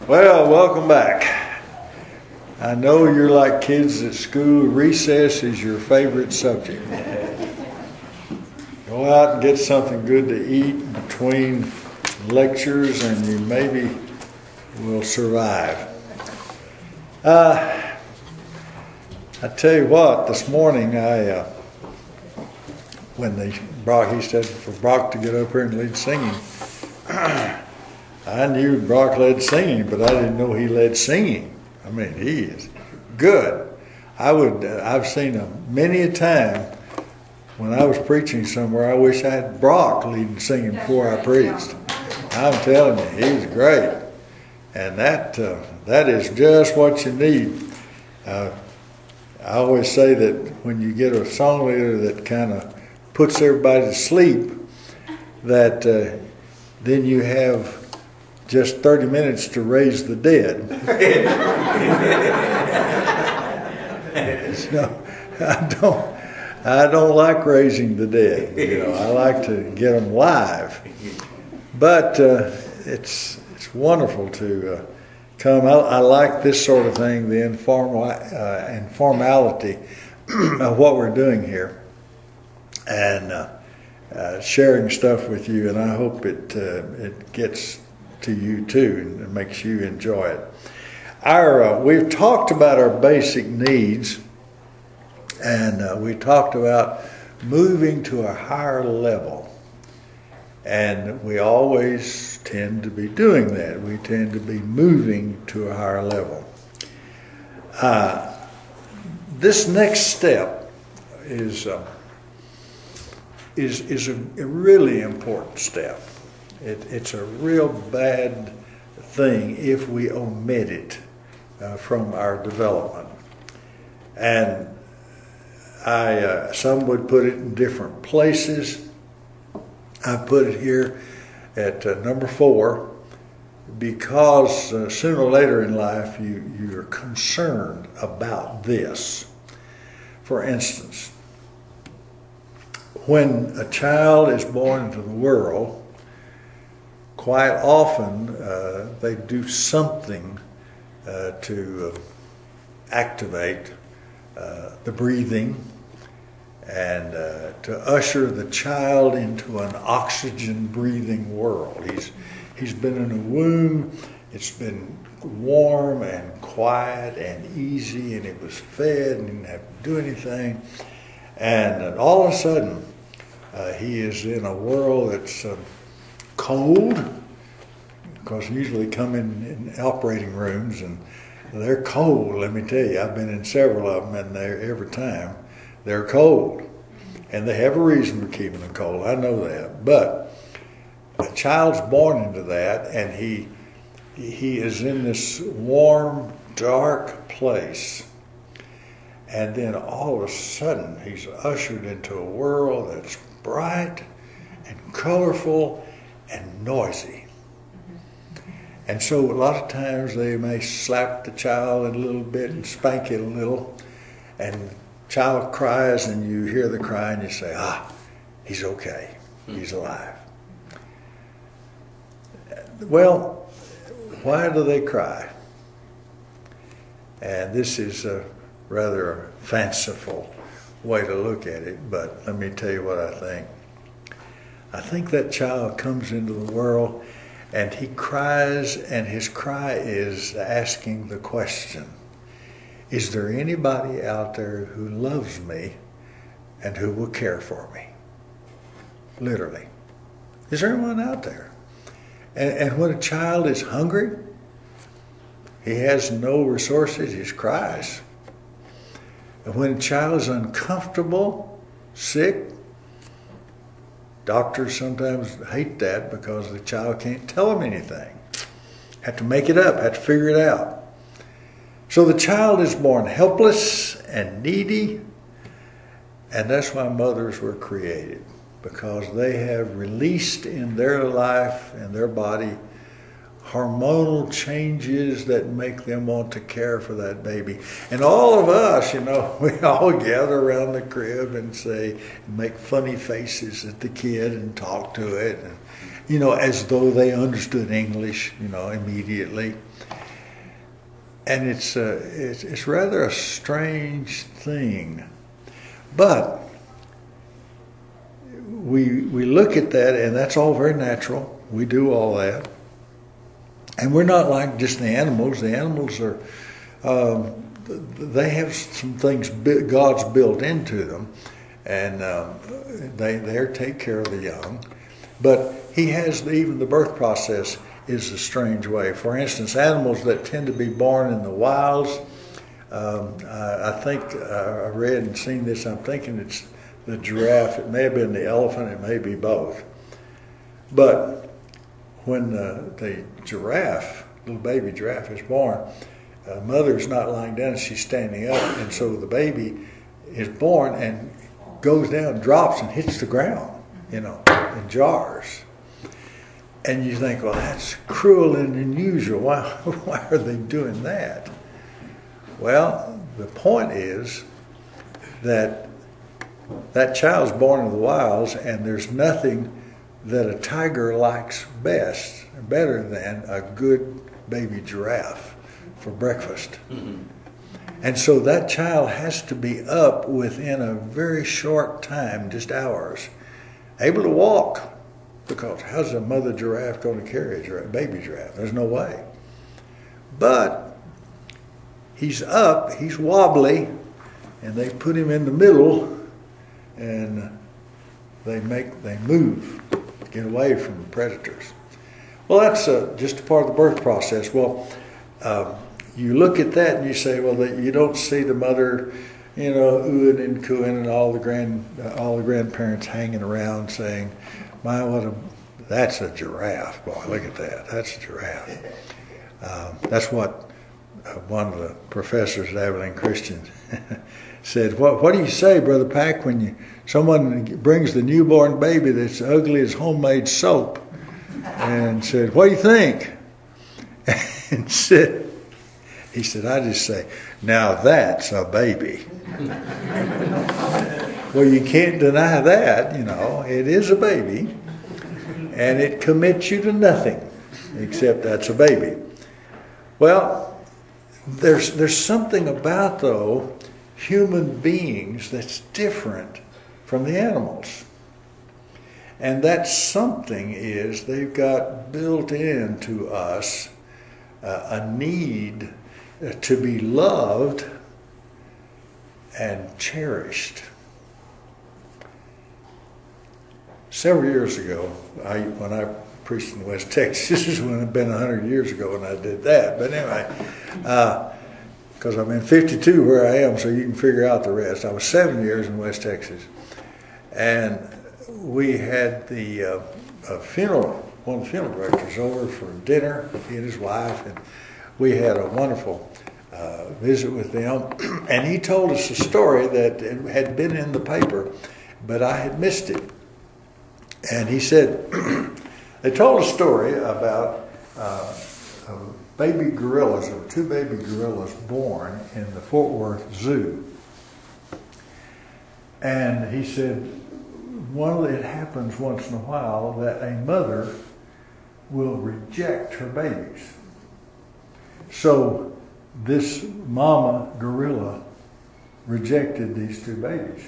Well, welcome back. I know you're like kids at school. Recess is your favorite subject. Go out and get something good to eat between lectures and you maybe will survive. I tell you what, this morning he said for Brock to get up here and lead singing. I knew Brock led singing, but I didn't know he led singing. I mean, he is good. I've seen him many a time when I was preaching somewhere. I wish I had Brock leading singing before I preached. I'm telling you, he's great. And that is just what you need. I always say that when you get a song leader that kind of puts everybody to sleep, that then you have just 30 minutes to raise the dead. No, I don't like raising the dead. You know, I like to get them live. But it's wonderful to come. I like this sort of thing, the informality of what we're doing here, and sharing stuff with you. And I hope it gets to you too, and it makes you enjoy it. We've talked about our basic needs, and we talked about moving to a higher level, and we always tend to be doing that. We tend to be moving to a higher level. This next step is a really important step. It's a real bad thing if we omit it from our development. And some would put it in different places. I put it here at number 4 because sooner or later in life you're concerned about this. For instance, when a child is born into the world, quite often they do something to activate the breathing and to usher the child into an oxygen-breathing world. He's been in a womb. It's been warm and quiet and easy, and it was fed and didn't have to do anything. And all of a sudden, he is in a world that's cold, because usually come in operating rooms and they're cold. Let me tell you, I've been in several of them, and every time they're cold, and they have a reason for keeping them cold. I know that, but a child's born into that, and he is in this warm, dark place, and then all of a sudden he's ushered into a world that's bright and colorful and noisy. And so a lot of times they may slap the child a little bit and spank it a little, and the child cries and you hear the cry and you say, he's okay, he's alive. Well, why do they cry? And this is a rather fanciful way to look at it, but let me tell you what I think. I think that child comes into the world and he cries, and his cry is asking the question, is there anybody out there who loves me and who will care for me? Literally. Is there anyone out there? And when a child is hungry, he has no resources, he cries. And when a child is uncomfortable, sick, doctors sometimes hate that because the child can't tell them anything. Have to make it up, have to figure it out. So the child is born helpless and needy, and that's why mothers were created, because they have released in their life and their body hormonal changes that make them want to care for that baby. And all of us, we all gather around the crib and make funny faces at the kid and talk to it. as though they understood English, immediately. And it's rather a strange thing. But we look at that, and that's all very natural. We do all that. And we're not like just the animals. The animals are, they have some things God's built into them, and they take care of the young. But He has even the birth process is a strange way. For instance, animals that tend to be born in the wilds, I think I read and seen this, I'm thinking it's the giraffe, it may have been the elephant, it may be both. But when the giraffe, little baby giraffe is born, mother's not lying down, she's standing up, and so the baby is born and goes down, drops and hits the ground, in jars. And you think, well, that's cruel and unusual. Why are they doing that? Well, the point is that child's born in the wilds, and there's nothing that a tiger likes better than a good baby giraffe for breakfast. Mm-hmm. And so that child has to be up within a very short time, just hours, able to walk. Because how's a mother giraffe going to carry a baby giraffe? There's no way. But he's up, he's wobbly, and they put him in the middle, and they move, get away from predators. Well, that's just a part of the birth process. Well, you look at that and you say, well, you don't see the mother, oohing and cooing, and all the grandparents hanging around saying, "My, that's a giraffe, boy! Look at that. That's a giraffe." That's what one of the professors at Abilene Christian said. What do you say, Brother Pack, when someone brings the newborn baby that's ugly as homemade soap, and said, "What do you think?" And he said, "I just say, now that's a baby." Well, you can't deny that, it is a baby, and it commits you to nothing except that's a baby. Well, there's something about, though, human beings that's different from the animals. And that something is they've got built into us a need to be loved and cherished. Several years ago, when I preached in West Texas, this is when it had been 100 years ago when I did that. But anyway, because I'm in 52 where I am, so you can figure out the rest. I was 7 years in West Texas. And we had the one of the funeral directors over for dinner, he and his wife, and we had a wonderful visit with them. And he told us a story that had been in the paper, but I had missed it. And he said, they told a story about baby gorillas, or two baby gorillas born in the Fort Worth Zoo. And he said, it happens once in a while that a mother will reject her babies. So this mama gorilla rejected these two babies.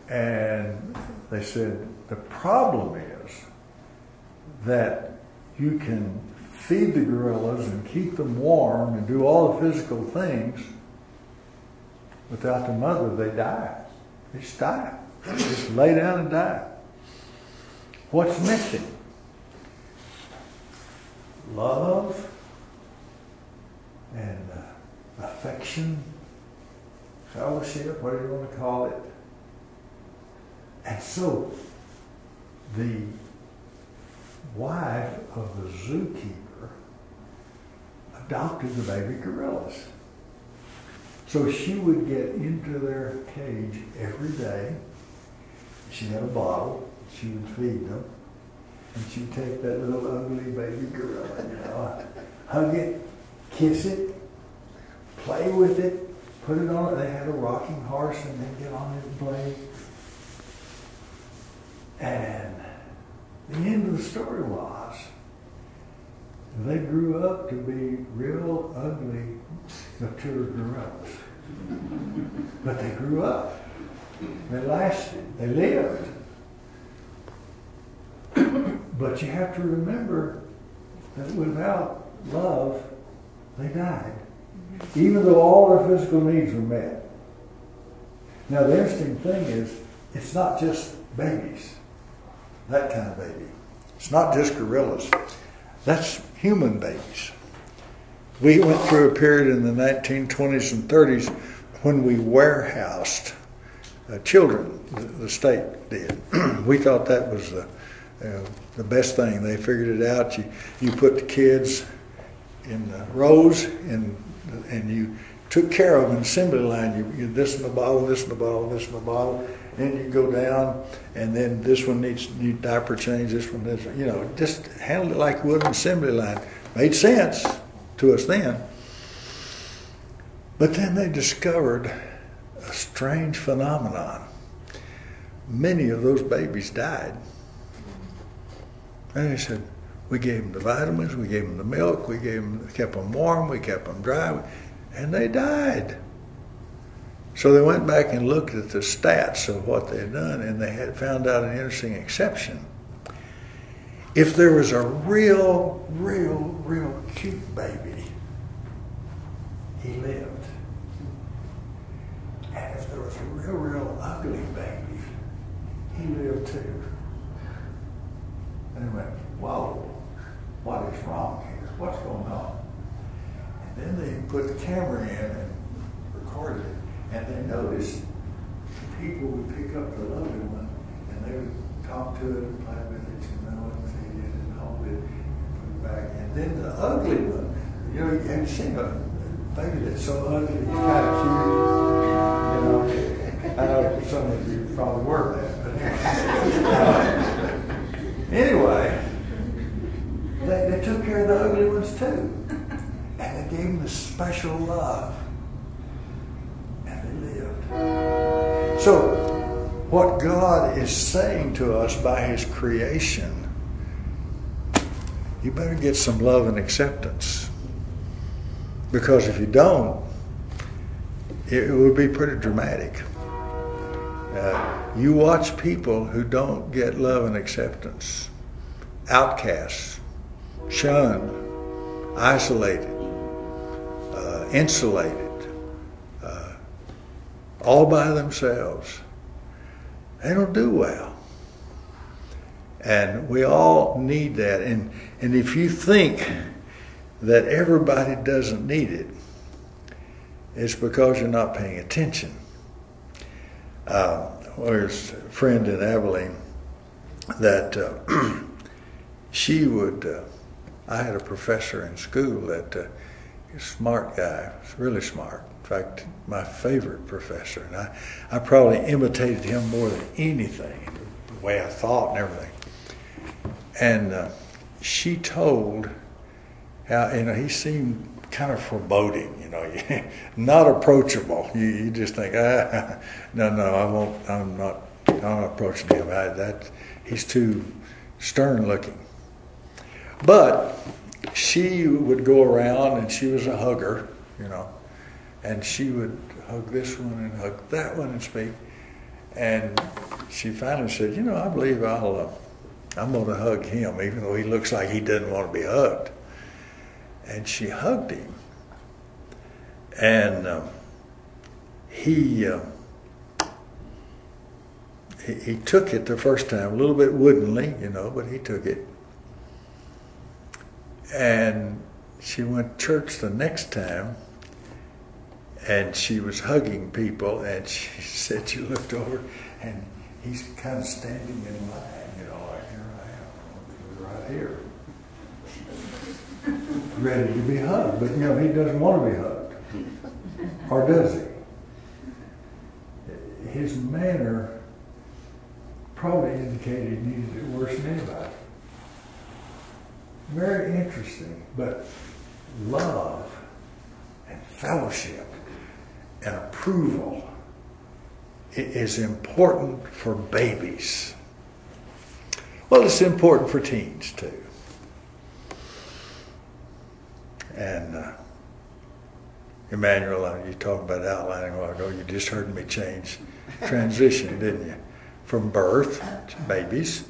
And they said, the problem is that you can feed the gorillas and keep them warm and do all the physical things. Without the mother, they die. They just die. They just lay down and die. What's missing? Love and affection, fellowship, whatever you want to call it. And so the wife of the zookeeper adopted the baby gorillas. So she would get into their cage every day. She had a bottle. She would feed them. And she'd take that little ugly baby gorilla, hug it, kiss it, play with it, put it on it. They had a rocking horse and they'd get on it and play. And the of the story was, they grew up to be real ugly, mature gorillas. But they grew up. They lasted. They lived. But you have to remember that without love, they died. Even though all their physical needs were met. Now the interesting thing is, it's not just babies. That kind of baby. It's not just gorillas. That's human babies. We went through a period in the 1920s and 30s when we warehoused children. The state did. We thought that was the best thing. They figured it out. You put the kids in rows and you took care of an assembly line. You this in the bottle, this in the bottle, this in the bottle. Then you go down, and then this one needs diaper change. This one, just handle it like you would an assembly line. Made sense to us then. But then they discovered a strange phenomenon. Many of those babies died. And they said, we gave them the vitamins, we gave them the milk, kept them warm, we kept them dry, and they died. So they went back and looked at the stats of what they had done, and they had found out an interesting exception. If there was a real cute baby, he lived. And if there was a real ugly baby, he lived too. And they went, whoa, what is wrong here? What's going on? And then they put the camera in and recorded it. And they noticed the people would pick up the lovely one and they would talk to it and play with it, and feed it and hold it and put it back. And then the ugly one, have you seen a baby that's so ugly, it's kind of cute? I know some of you probably were that, but anyway, they took care of the ugly ones too. And they gave them the special love. So, what God is saying to us by His creation, you better get some love and acceptance. Because if you don't, it would be pretty dramatic. You watch people who don't get love and acceptance, outcasts, shunned, isolated, insulated, all by themselves. They don't do well. And we all need that. And if you think that everybody doesn't need it, it's because you're not paying attention. There's a friend in Abilene that she would, I had a professor in school that he's a smart guy, really smart. In fact, my favorite professor. And I probably imitated him more than anything, the way I thought and everything. And she told how, he seemed kind of foreboding, not approachable. You just think, no, I won't, I'm not approaching him. He's too stern looking. But she would go around and she was a hugger, and she would hug this one and hug that one and speak. And she finally said, I believe I'm going to hug him, even though he looks like he doesn't want to be hugged. And she hugged him. And he took it the first time, a little bit woodenly, but he took it. And she went to church the next time, and she was hugging people, and she said she looked over, and he's kind of standing in line, like, here I am, right here, ready to be hugged. But, he doesn't want to be hugged. Or does he? His manner probably indicated he needed it worse than anybody. Very interesting, but love and fellowship and approval is important for babies. Well, it's important for teens too. And Emmanuel, you talked about outlining a while ago. You just heard me transition, didn't you? From birth, to babies,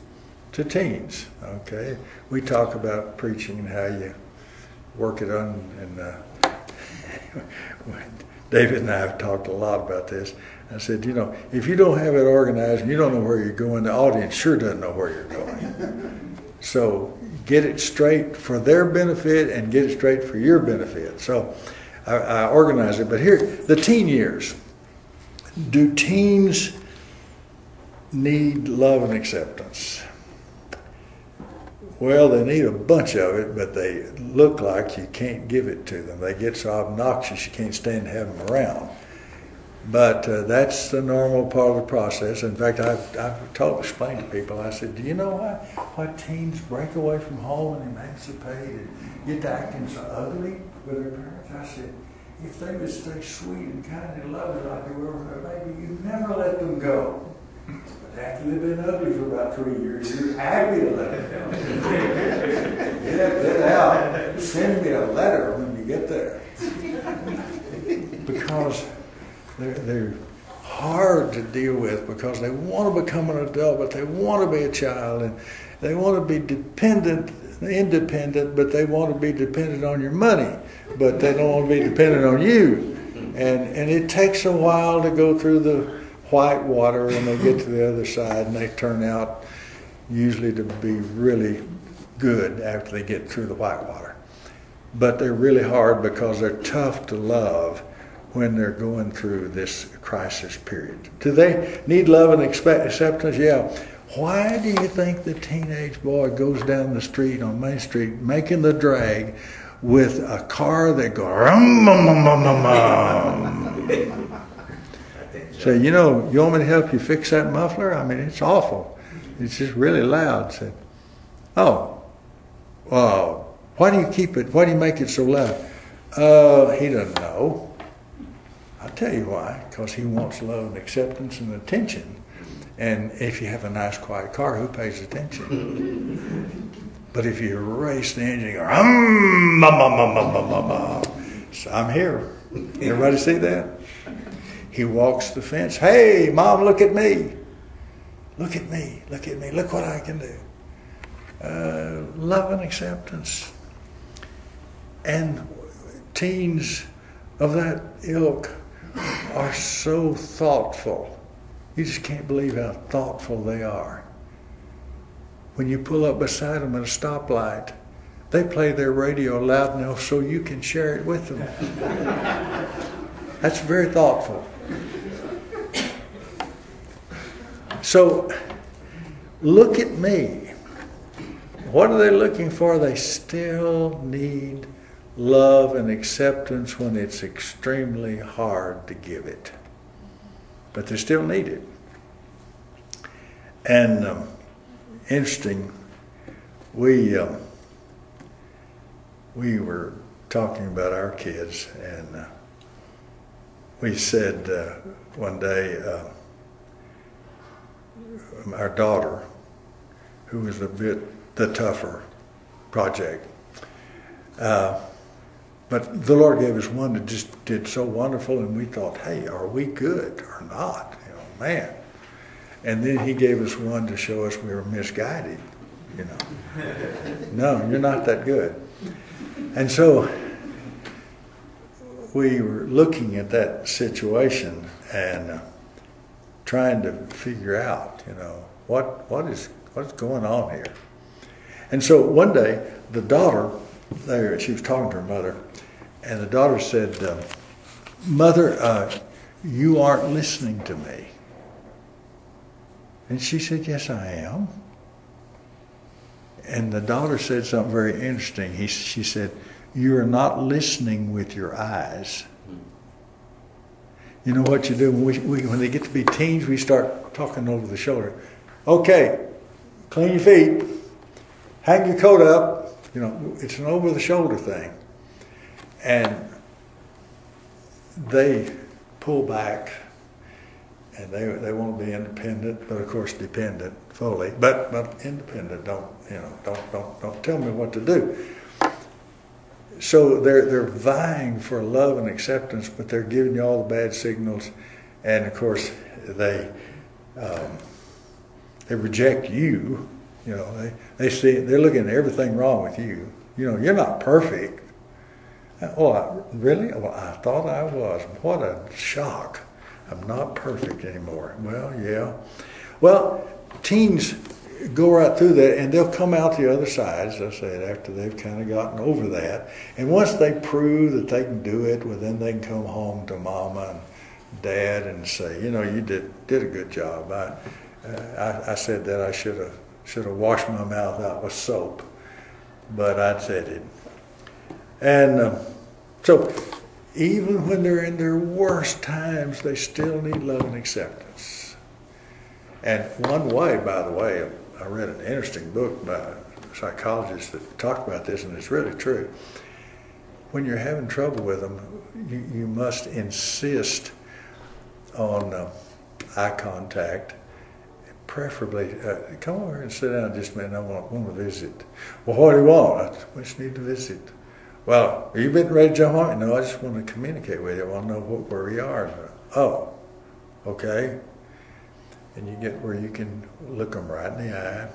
to teens. Okay, we talk about preaching and how you work it on, and David and I have talked a lot about this. I said, if you don't have it organized and you don't know where you're going, the audience sure doesn't know where you're going. So get it straight for their benefit and get it straight for your benefit. So I organize it. But here, the teen years. Do teens need love and acceptance? Well, they need a bunch of it, but they look like you can't give it to them. They get so obnoxious you can't stand to have them around. But that's the normal part of the process. In fact, I've explained to people, I said, do you know why teens break away from home and emancipate and get to acting so ugly with their parents? I said, if they would stay sweet and kind and lovely like they were with their baby, you never let them go. But after they've been ugly for about 3 years, you're happy to let them go. Get out. Send me a letter when you get there. Because they're hard to deal with, because they want to become an adult, but they want to be a child, and they want to be independent, but they want to be dependent on your money, but they don't want to be dependent on you. And it takes a while to go through the white water, and they get to the other side, and they turn out usually to be really good after they get through the white water. But they're really hard because they're tough to love when they're going through this crisis period. Do they need love and acceptance? Yeah. Why do you think the teenage boy goes down the street on Main Street making the drag with a car that goes Say, you want me to help you fix that muffler? I mean, it's awful. It's just really loud. Say, oh, well, why do you make it so loud? He doesn't know. I'll tell you why. Because he wants love and acceptance and attention. And if you have a nice, quiet car, who pays attention? But if you race the engine and go, so I'm here. Everybody see that? He walks the fence. Hey, Mom, look at me. Look at me. Look at me. Look what I can do. Love and acceptance. And teens of that ilk are so thoughtful. You just can't believe how thoughtful they are. When you pull up beside them at a stoplight, they play their radio loud enough so you can share it with them. That's very thoughtful. So, look at me. What are they looking for? They still need love and acceptance when it's extremely hard to give it. But they still need it. And interesting, we were talking about our kids, and we said one day, our daughter, who was a bit the tougher project, but the Lord gave us one that just did so wonderful, and we thought, hey, are we good or not? Man. And then he gave us one to show us we were misguided. No, you're not that good. And so we were looking at that situation and trying to figure out, what's going on here. And so one day, the daughter, she was talking to her mother, and the daughter said, Mother, you aren't listening to me. And she said, yes, I am. And the daughter said something very interesting. She said, you are not listening with your eyes. You know what you do? When they get to be teens, we start talking over the shoulder. Okay, clean your feet. Hang your coat up. It's an over-the-shoulder thing. And they pull back and they want to be independent, but of course dependent fully, but independent. Don't tell me what to do. So they're vying for love and acceptance, but they're giving you all the bad signals, and of course they reject you. You know, they see, they're looking at everything wrong with you. You know, you're not perfect. Oh, really? Well, I thought I was. What a shock. I'm not perfect anymore. Well, yeah. Well, teens go right through that, and they'll come out the other side, as I said, after they've kind of gotten over that. And once they prove that they can do it, well, then they can come home to mama and dad and say, you know, you did a good job. I said that I should have washed my mouth out with soap, but I said it. And so even when they're in their worst times, they still need love and acceptance. And one way, by the way, I read an interesting book by a psychologist that talked about this, and it's really true. When you're having trouble with them, you must insist on eye contact. Preferably, come over and sit down just a minute. I want to visit. Well, what do you want? We just need to visit. Well, are you getting ready to jump on me? No, I just want to communicate with you. I want to know where we are. Oh, okay. And you get where you can look them right in the eye,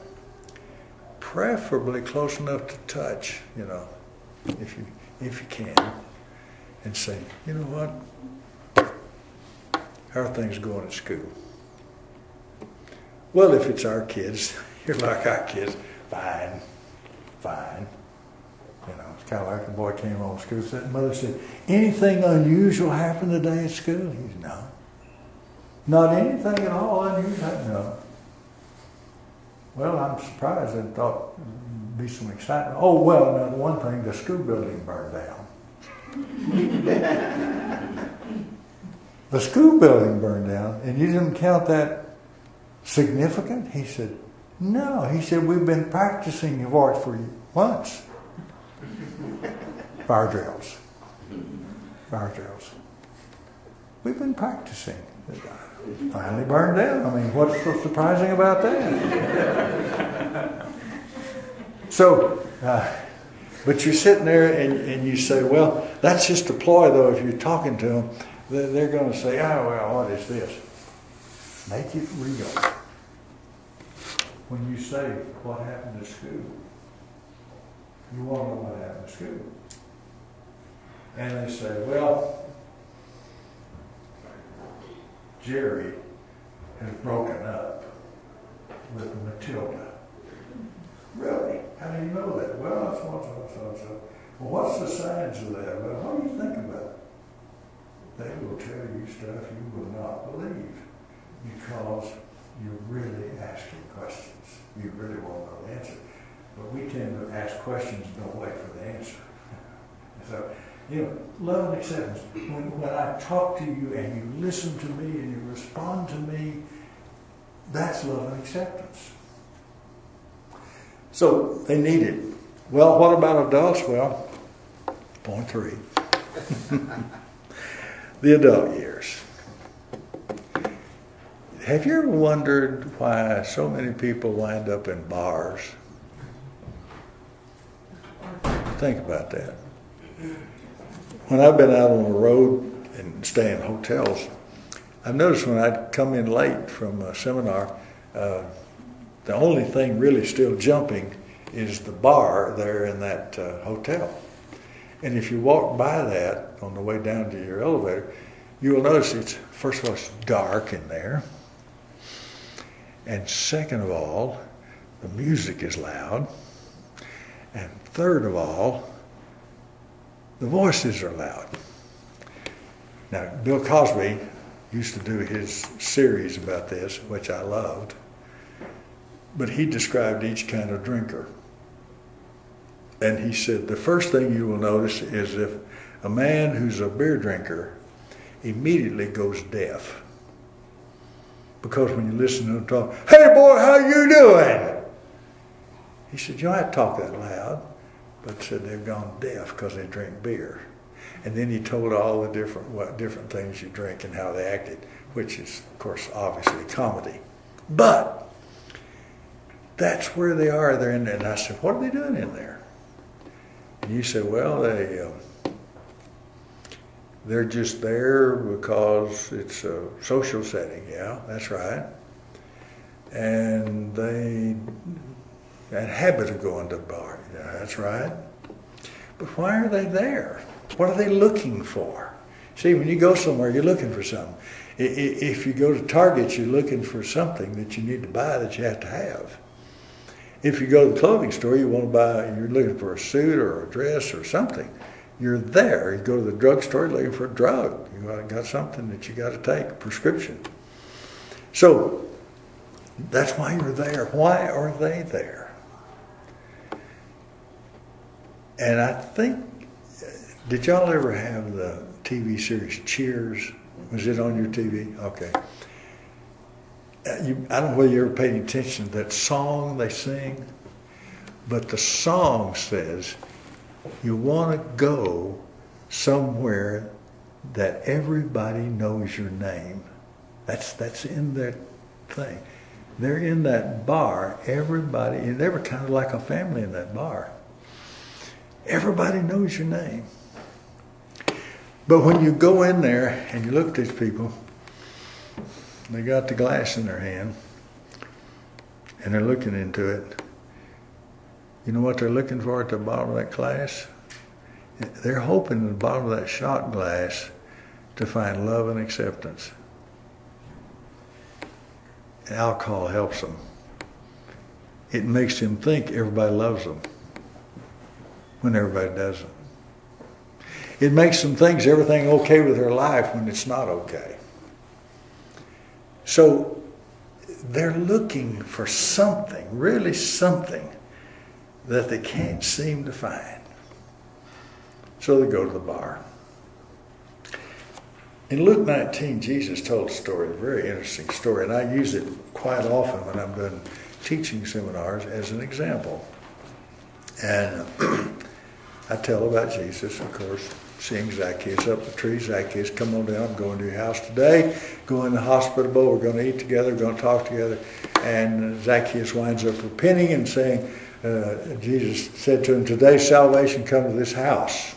preferably close enough to touch, you know, if you can, and say, you know what? How are things going at school? Well, if it's our kids, you're like our kids, fine. You know, it's kind of like the boy came home from school, said, mother said, anything unusual happened today at school? He said, no. Not anything at all unusual? No. Well, I'm surprised. I thought there'd be some excitement. Oh, well, now the one thing, the school building burned down. The school building burned down, and you didn't count that significant? He said, no. He said, we've been practicing for it for months. Fire drills. We've been practicing. It finally burned down. I mean, what's so surprising about that? So, but you're sitting there and you say, well, that's just a ploy, though. If you're talking to them, they're going to say, oh, well, what is this? Make it real. When you say, what happened at school? You want to know what happened at school. And they say, well, Jerry has broken up with Matilda. Really? How do you know that? Well, that's so. Well, what's the signs of that? Well, what do you think about it? They will tell you stuff you will not believe because you're really asking questions. You really want to know the answer. But we tend to ask questions and don't wait for the answer. So, you know, love and acceptance. When I talk to you and you listen to me and you respond to me, that's love and acceptance. So they need it. Well, what about adults? Well, point 3. The adult years. Have you ever wondered why so many people wind up in bars? Think about that. When I've been out on the road and stay in hotels, I've noticed when I come in late from a seminar, the only thing really still jumping is the bar there in that hotel. And if you walk by that on the way down to your elevator, you will notice it's, first of all, it's dark in there. And second of all, the music is loud. And third of all, the voices are loud. Now, Bill Cosby used to do his series about this, which I loved. But he described each kind of drinker. And he said, the first thing you will notice is if a man who's a beer drinker immediately goes deaf. Because when you listen to him talk, hey boy, how you doing? He said, you don't have to talk that loud. But said they've gone deaf because they drink beer. And then he told all the different things you drink and how they acted. which is, of course, obviously comedy. But that's where they are. They're in there. And I said, what are they doing in there? And you said, well, they're just there because it's a social setting. Yeah, that's right. And they had a habit of going to the bar. Yeah, that's right. But why are they there? What are they looking for? See, when you go somewhere, you're looking for something. If you go to Target, you're looking for something that you need to buy that you have to have. If you go to the clothing store, you're looking for a suit or a dress or something. You're there. You go to the drugstore, you're looking for a drug. You got something that you got to take, a prescription. So that's why you're there. Why are they there? And I think, did y'all ever have the TV series Cheers? Was it on your TV? Okay. I don't know whether you ever paid attention to that song they sing, but the song says, you want to go somewhere that everybody knows your name. That's in that thing. They're in that bar, everybody, and they were kind of like a family in that bar. Everybody knows your name. But when you go in there and you look at these people, they got the glass in their hand and they're looking into it. You know what they're looking for at the bottom of that glass? They're hoping at the bottom of that shot glass to find love and acceptance. And alcohol helps them. It makes them think everybody loves them when everybody doesn't. It makes them think everything okay with their life when it's not okay. So they're looking for something, really something, that they can't seem to find. So they go to the bar. In Luke 19, Jesus told a story, a very interesting story, and I use it quite often when I'm doing teaching seminars as an example. And I tell about Jesus, of course, seeing Zacchaeus up the tree. Zacchaeus, come on down, I'm going to your house today. Go in the hospitable, we're going to eat together, we're going to talk together. And Zacchaeus winds up repenting and saying, Jesus said to him, today salvation come to this house.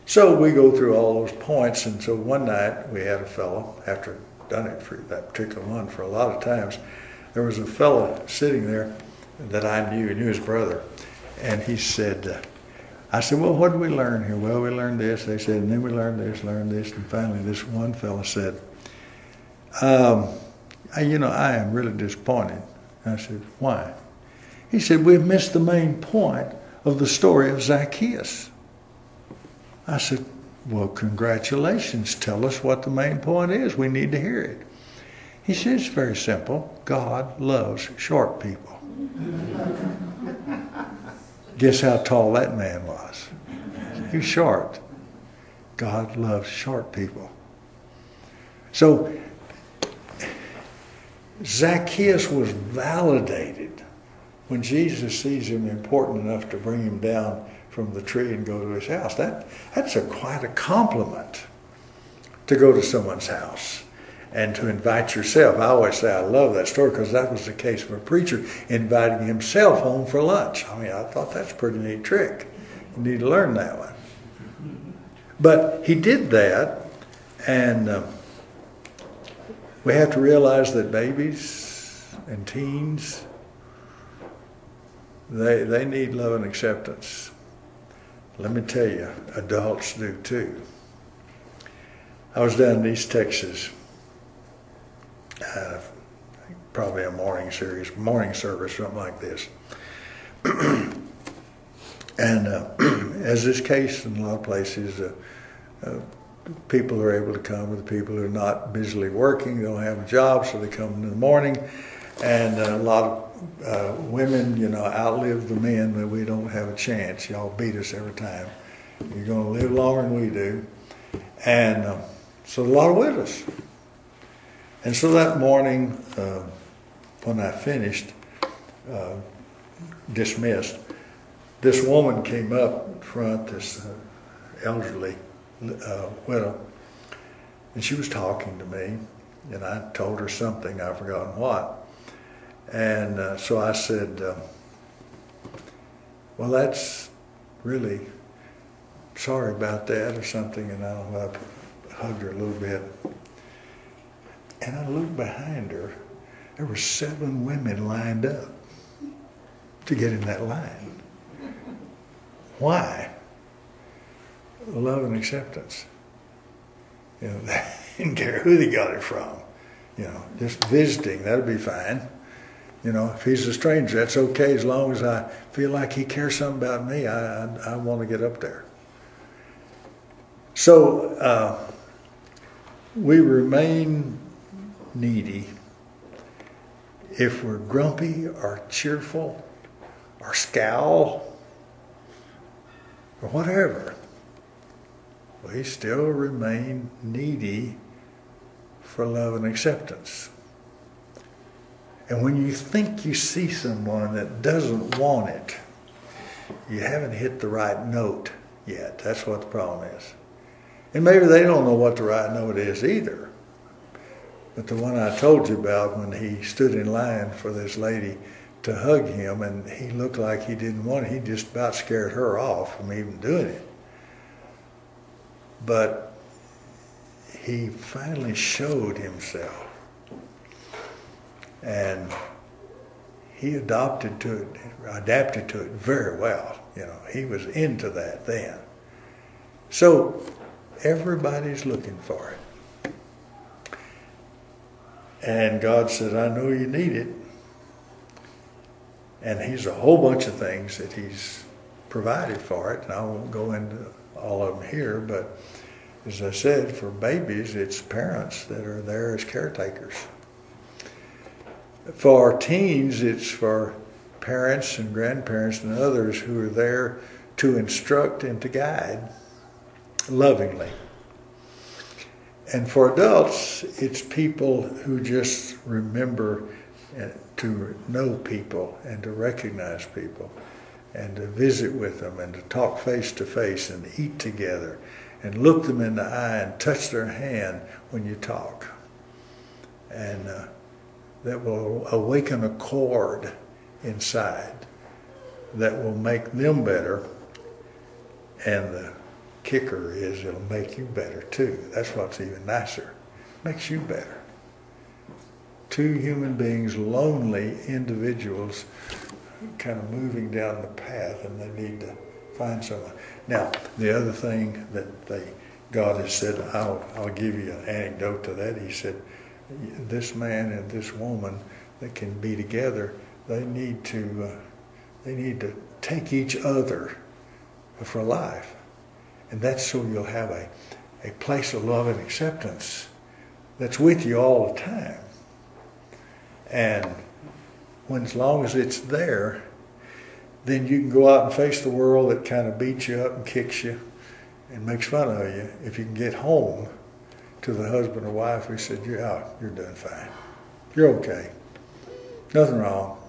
So we go through all those points, and so one night we had a fellow, after done it for that particular one for a lot of times, there was a fellow sitting there that I knew his brother, and he said, I said, well, what did we learn here? Well, we learned this, they said, and then we learned this, and finally this one fellow said, I am really disappointed. I said, why? He said, we've missed the main point of the story of Zacchaeus. I said, well, congratulations. Tell us what the main point is. We need to hear it. He said, it's very simple. God loves short people. Guess how tall that man was? He was short. God loves short people. So Zacchaeus was validated when Jesus sees him important enough to bring him down from the tree and go to his house. That's quite a compliment to go to someone's house and to invite yourself. I always say I love that story because that was the case of a preacher inviting himself home for lunch. I mean, I thought that's a pretty neat trick. You need to learn that one. But he did that, and we have to realize that babies and teens, they need love and acceptance. Let me tell you, adults do too. I was down in East Texas, probably a morning service, something like this. And as is case in a lot of places, people are able to come with people who are not busily working, they don't have a job, so they come in the morning. And a lot of women, outlive the men, but we don't have a chance. Y'all beat us every time. You're going to live longer than we do. And so a lot of widows. And so that morning, when I finished, dismissed, this woman came up front, this elderly widow, And she was talking to me, and I told her something, I've forgotten what. And so I said, well, that's really sorry about that or something. And I don't know, I hugged her a little bit. And I looked behind her. There were 7 women lined up to get in that line. Why? Love and acceptance. You know, they didn't care who they got it from. You know, just visiting, that'll be fine. You know, if he's a stranger, that's okay as long as I feel like he cares something about me. I want to get up there. So we remain needy if we're grumpy or cheerful or scowl or whatever. We still remain needy for love and acceptance. And when you think you see someone that doesn't want it, you haven't hit the right note yet. That's what the problem is. And maybe they don't know what the right note is either. But the one I told you about, when he stood in line for this lady to hug him and he looked like he didn't want it, he just about scared her off from even doing it. But he finally showed himself. And he adapted to it very well. You know, he was into that then. So everybody's looking for it. And God said, I know you need it. And he's a whole bunch of things that he's provided for it. And I won't go into all of them here, but as I said, for babies, it's parents that are there as caretakers. For teens, it's for parents and grandparents and others who are there to instruct and to guide lovingly. And for adults, it's people who just remember to know people and to recognize people and to visit with them and to talk face to face and eat together and look them in the eye and touch their hand when you talk. And that will awaken a chord inside that will make them better. And the kicker is it'll make you better too. That's what's even nicer. Makes you better. 2 human beings, lonely individuals, kind of moving down the path, and they need to find someone. Now, the other thing that God has said, I'll give you an anecdote to that. He said, this man and this woman that can be together, they need to take each other for life. And that's so you'll have a place of love and acceptance that's with you all the time. And as long as it's there, then you can go out and face the world that kind of beats you up and kicks you and makes fun of you. If you can get home to the husband or wife who said, you're doing fine. You're okay. Nothing wrong.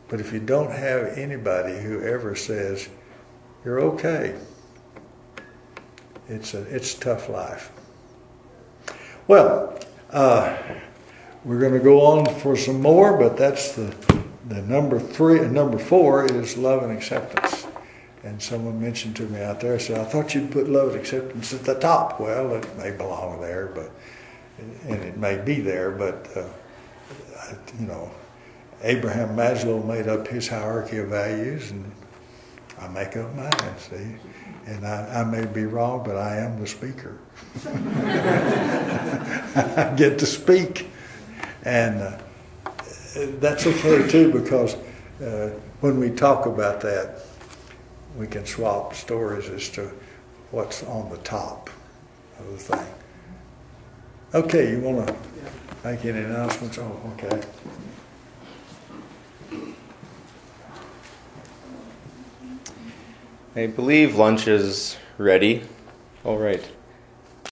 But if you don't have anybody who ever says, you're okay, it's a tough life. Well, we're going to go on for some more, but that's the number 3 and number 4 is love and acceptance. And someone mentioned to me out there, said, I thought you'd put love and acceptance at the top. Well, it may belong there, and it may be there, but Abraham Maslow made up his hierarchy of values, and I make up mine, see? And I may be wrong, but I am the speaker. I get to speak. And that's okay too, because when we talk about that, we can swap stories as to what's on the top of the thing. Okay, you want to make any announcements? Oh, okay. I believe lunch is ready. All right.